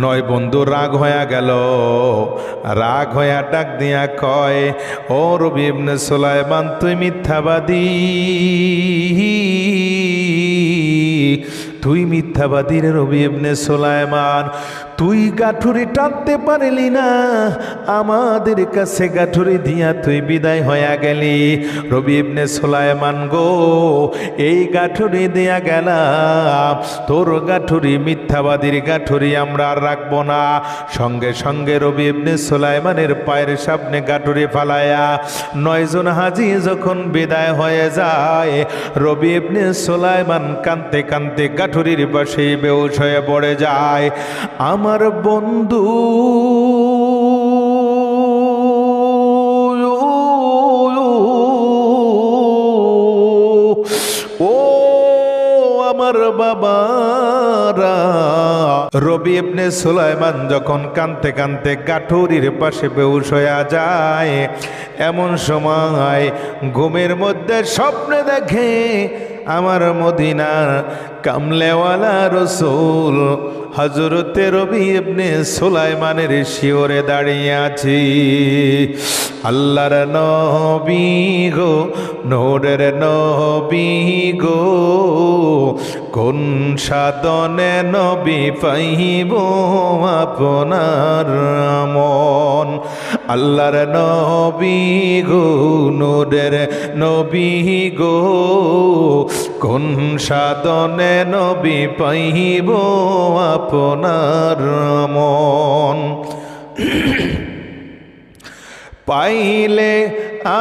নয় বন্ধু রাগ হয়ে গেল, রাগ হইয়া ডাক দিয়া কয়, ও রবি ইবনে সুলাইমান তুই মিথ্যাবাদী, তুই মিথ্যাবাদী রে রবি ইবনে সুলাইমান। তুই গাঠুরি টানতে পারলি না, আমাদের কাছে গাঠুরি দিয়া তুই বিদায় হইয়া গেলি। রবি ইবনে সুলাইমান গো, এই গাঠুরি দিয়া গেলাম, তোর গাঠুরি মিথ্যাবাদীর গাঠুরি আমরা আর রাখবো না। সঙ্গে সঙ্গে রবি ইবনে সুলাইমানের পায়ের সামনে গাঠুরি ফালায়া 9 জন হাজি যখন বিদায় হয়ে যায়, রবি ইবনে সুলাইমান কাঁদতে কাঁদতে গাঠুরির পাশে বেহুশ হয়ে পড়ে যায়। আমার বন্ধু ও আমার বাবারা, রবি ইবনে সুলাইমান যখন কাঁদতে কাঁদতে গাঠুরির পাশে বেহুশ হয়ে যায়, এমন সময় ঘুমের মধ্যে স্বপ্নে দেখে আমার মদিনার কামলেওয়ালা রসুল হযরতে রবি ইবনে সুলাইমানের শিওরে দাঁড়িয়ে আছি। আল্লাহর নবী গো, নূরের নবী গো, কোন সাধনে নবী পাইব আপনার মন। আল্লাহর নবী গো, নূরের নবী গো, কোন সাধনে নবী পাইব আপনার মন। পাইলে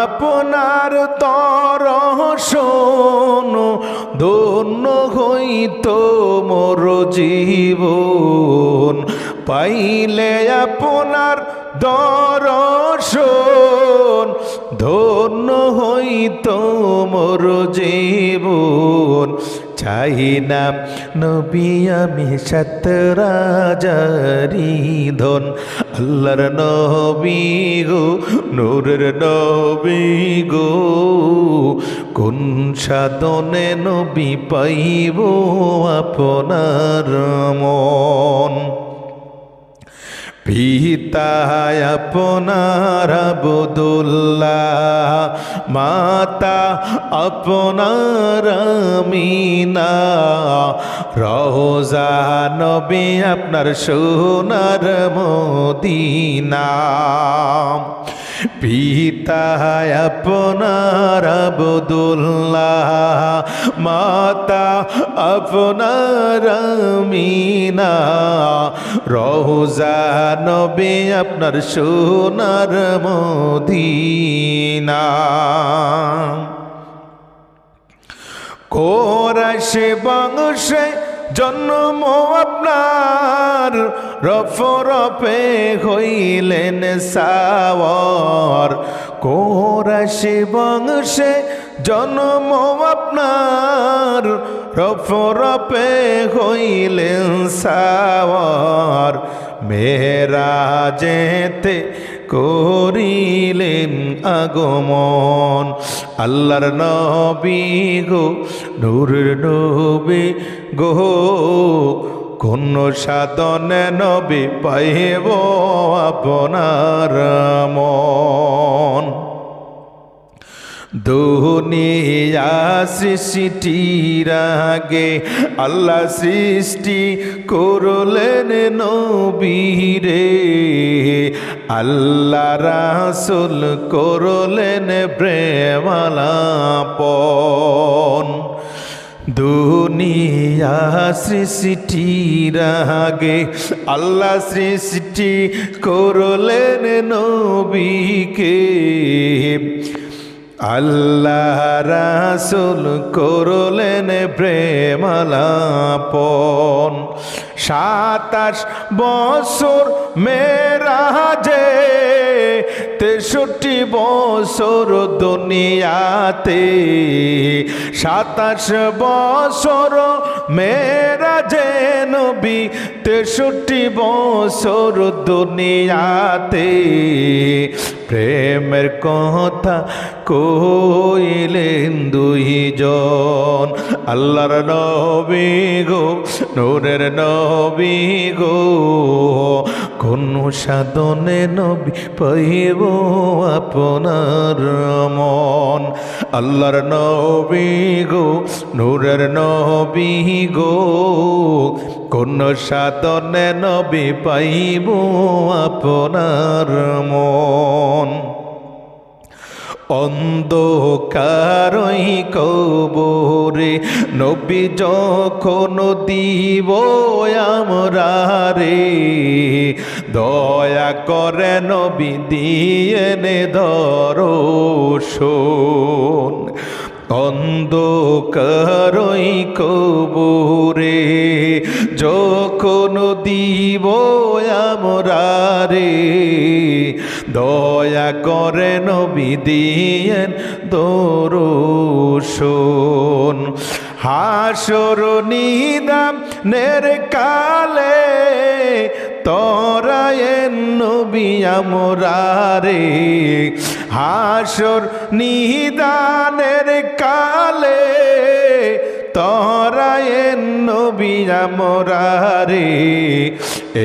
আপনার দর্শন ধন্য হইত মোর জীবন। পাইলে আপনার দর্শন ধন্য হইত মোর জীবন। চাই না নবী আমি সাত রাজারি ধন। আল্লাহর নবী গো, নূরের নবী গো, কোন সাধনে নবী পাইব আপনার মন। পিতা আপনার আব্দুল্লাহ, মাতা আপনার আমিনা, রওজা নবী আপনার সোনার মদিনা। পিতা আপনার আব্দুল্লাহ, মাতা আপনার আমিনা, রওজা নবী আপনার সোনার মদিনা। কোরাইশে বংশে জন্ম আপনার, রফরফে হইলেন সাওয়ার। কোরাইশে বংশে জন্ম আপনার, রফরফে হইলেন সাওয়ার। মেরাজেতে করিলেন আগমন। আল্লাহর নবী গো, নূরের নবী গো, কোন সাধনে নবী পাইব আপনার মন। দুনিয়া সৃষ্টির আগে আল্লাহ সৃষ্টি করলেন নবীরে, আল্লাহ রাসূল করলেন প্রেমালাপন। দুনিয়া সৃষ্টির আগে আল্লাহ সৃষ্টি করলেন নবীকে, আল্লাহ রাসূল করলেন প্রেমালাপন। 27 বছর মেরাজে 63 বছর দুনিয়াতে, 27 বছর মেরাজে নবী, 63 বছর দুনিয়াতে প্রেমের কথা কইলেন দুইজন। আল্লাহর নবী গো, নূরের নবী গো, কোন সাধনে নবী পাইব আপনার মন। আল্লাহর নবী গো, নূরের নবী গো, কোন সাধনে নবী পাইব আপনার মন। অন্ধকারই কবরে নবী যখন দিব আমরারে, দয়া করে নবী দিয়েনে দর্শন। অন্ধকারই কবরে যখন দিব আমরারে, দয়া করে নবী দিয়েন দর্শন। হাসর নিদানের কালে তরায়েন নবী আমরারে, হাসর নিদানের কালে তরায়েন নবী আমরারে।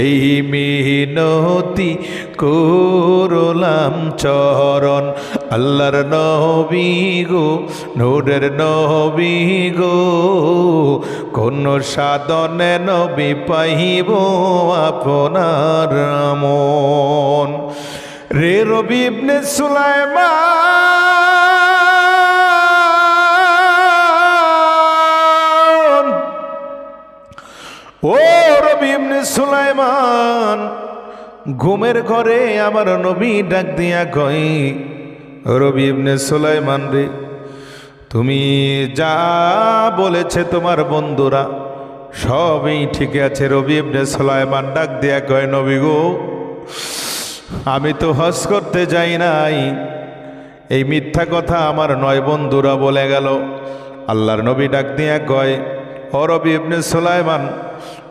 এই মিনতি করলাম চরণ, আল্লাহর নবী গো, নূরের নবী গো, কোন সাধনে নবী পাইব আপনার মন। রে রবি ইবনে সুলাইমান, ও রবি ইবনে সুলাইমান, ঘুমের ঘরে আমার নবী ডাক দিয়া কই, রবি ইবনে সুলাইমান রে, তুমি যা বলেছে তোমার বন্ধুরা সবই ঠিক আছে। রবি ইবনে সুলাইমান ডাক দিয়া কয়, নবী গো, আমি তো হজ করতে যাই নাই, এই মিথ্যা কথা আমার নয় বন্ধুরা বলে গেল। আল্লাহর নবী ডাক দিয়া কয়, ও রবি ইবনে সুলাইমান,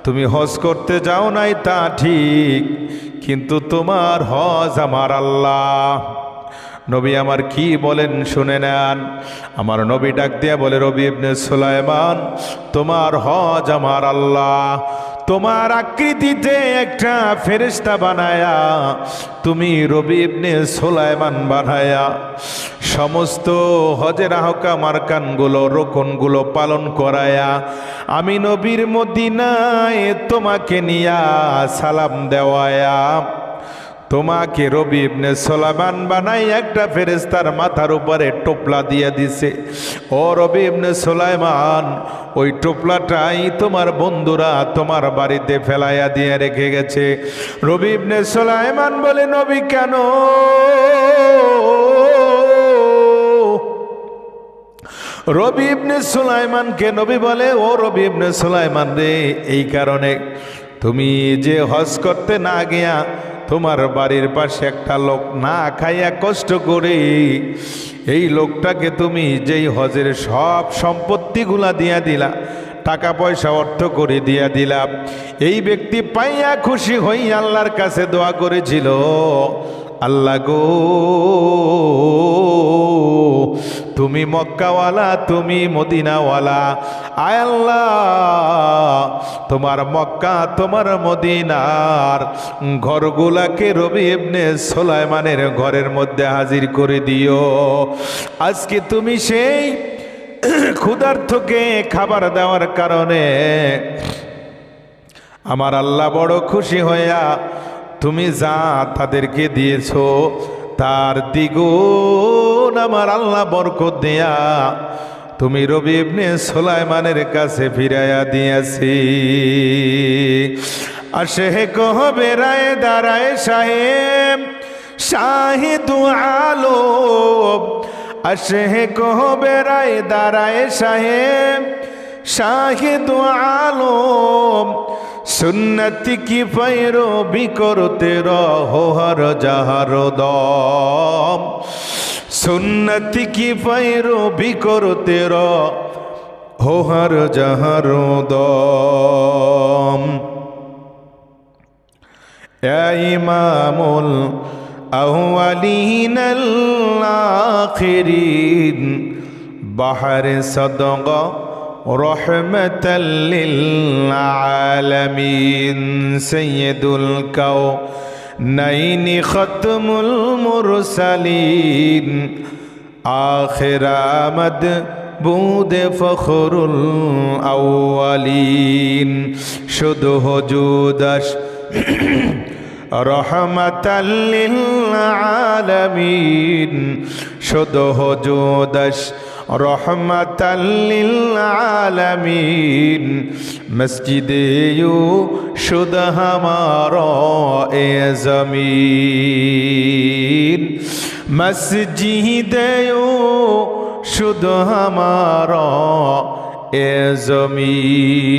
তুমি হজ করতে যাও নাই তা ঠিক, কিন্তু তোমার হজ আমার আল্লাহ। নবী আমার কি বলেন শুনে নেন। আমার নবী ডাক দিয়া বলে, রবি ইবনে সুলাইমান, তোমার হজ আমার আল্লাহ। তোমার আকৃতিতে একটা ফেরেশতা বানায়া তুমি রবি ইবনে সুলাইমান বানায়া সমস্ত হজের আহকাম আরকানগুলো, রোকনগুলো পালন করায়া আমি নবীর মদিনায় তোমাকে নিয়া সালাম দেওয়ায়া তোমাকে রবি ইবনে সুলাইমান বানাই একটা ফেরেশতার মাথার উপরে টোপলা দিয়ে দিছে। ও রবি ইবনে সুলাইমান, ওই টোপলাটাই তোমার বন্ধুরা তোমার বাড়িতে ফেলাইয়া দিয়ে রেখে গেছে। রবি ইবনে সুলাইমান বলে, নবী কেন? রবি ইবনে সুলাইমানকে নবী বলে, ও রবি ইবনে সুলাইমান রে, এই কারণে তুমি যে হজ করতে না গিয়া তোমার বাড়ির পাশে একটা লোক না খাইয়া কষ্ট করে এই লোকটাকে তুমি যেই হজের সব সম্পত্তিগুলা দিয়া দিলা, টাকা পয়সা অর্থ করে দিয়া দিলা, এই ব্যক্তি পাইয়া খুশি হই আল্লাহর কাছে দোয়া করেছিল, আল্লাহ গো, তুমি মক্কাওয়ালা, তুমি মদিনাওয়ালা, আয় আল্লাহ, তোমার মক্কা তোমার মদিনার ঘরগুলাকে রবি ইবনে সুলাইমানের ঘরের মধ্যে হাজির করে দিও। আজকে তুমি সেই ক্ষুধার্তকে খাবার দেওয়ার কারণে আমার আল্লাহ বড় খুশি হইয়া তুমি যা তাদেরকে দিয়েছো তার দ্বিগুণ আমার আল্লাহ বরকত দেয়া তুমি রবি ইবনে সুলাইমানের কাছে ফিরাইয়া দিয়েছি। আসে কহবে রায় দাঁড়ায় সাহেব শাহিদু আলম, আসে কহবে রায় দাঁড়ায় সাহেব শাহিদু আলম, सुन्नत की पैरोवी करते रहो हर जहर दम सुन्नत की पैरोवी करते रहो हर जहर दम या इमामुल अव्वलीन आखिरीन बहर सदक़ा रहमतल लिल आलमीन सय्यदुल कौनैन खत्मुल मुरसलीन आखिर आमद बूद फखरुल अव्वलीन शुद्ध हुजूदश रहमतल लिल आलमीन शुद्ध हुजूदश रहमतल लिल आलमीन मस्जिदे यू शुद्ध हमारा ए ज़मीन मस्जिदे यू शुद्ध हमारा ए ज़मीन।